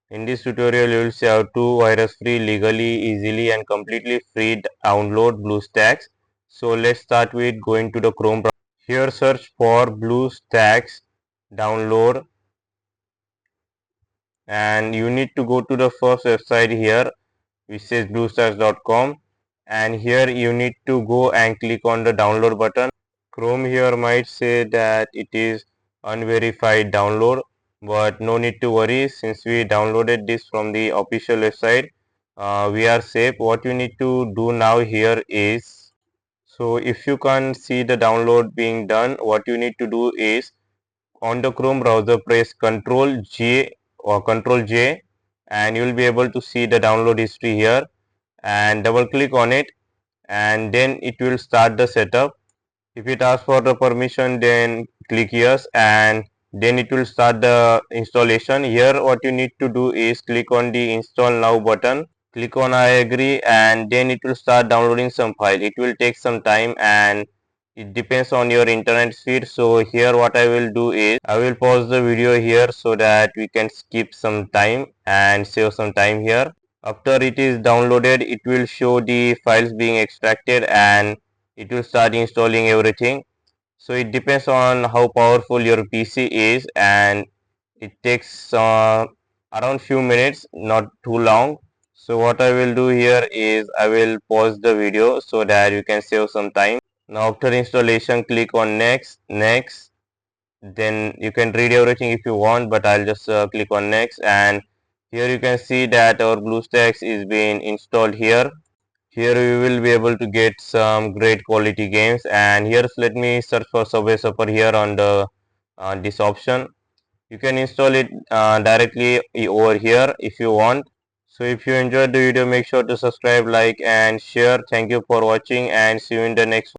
In this tutorial, you will see how to virus-free, legally, easily and completely free download BlueStacks. So let's start with going to the Chrome browser. Here search for BlueStacks download, and you need to go to the first website here which says bluestacks.com, and here you need to go and click on the download button. Chrome here might say that it is unverified download, but no need to worry, since we downloaded this from the official website. We are safe. What you need to do now here is, so if you can't see the download being done, what you need to do is, on the Chrome browser press Ctrl J or Ctrl J, and you will be able to see the download history here, and double click on it, and then it will start the setup. If it asks for the permission, then click yes, and then it will start the installation. Here what you need to do is click on the install now button, click on I agree, and then it will start downloading some file. It will take some time and it depends on your internet speed. So here what I will do is I will pause the video here so that we can skip some time and save some time here. After it is downloaded, it will show the files being extracted and it will start installing everything. So it depends on how powerful your PC is, and it takes around few minutes, not too long. So what I will do here is I will pause the video so that you can save some time. Now after installation, click on next, next. Then you can read everything if you want, but I'll just click on next, and here you can see that our BlueStacks is being installed here. Here you will be able to get some great quality games, and here's, let me search for Subway Surfer here on the this option. You can install it directly over here if you want. So if you enjoyed the video, make sure to subscribe, like and share. Thank you for watching, and see you in the next one.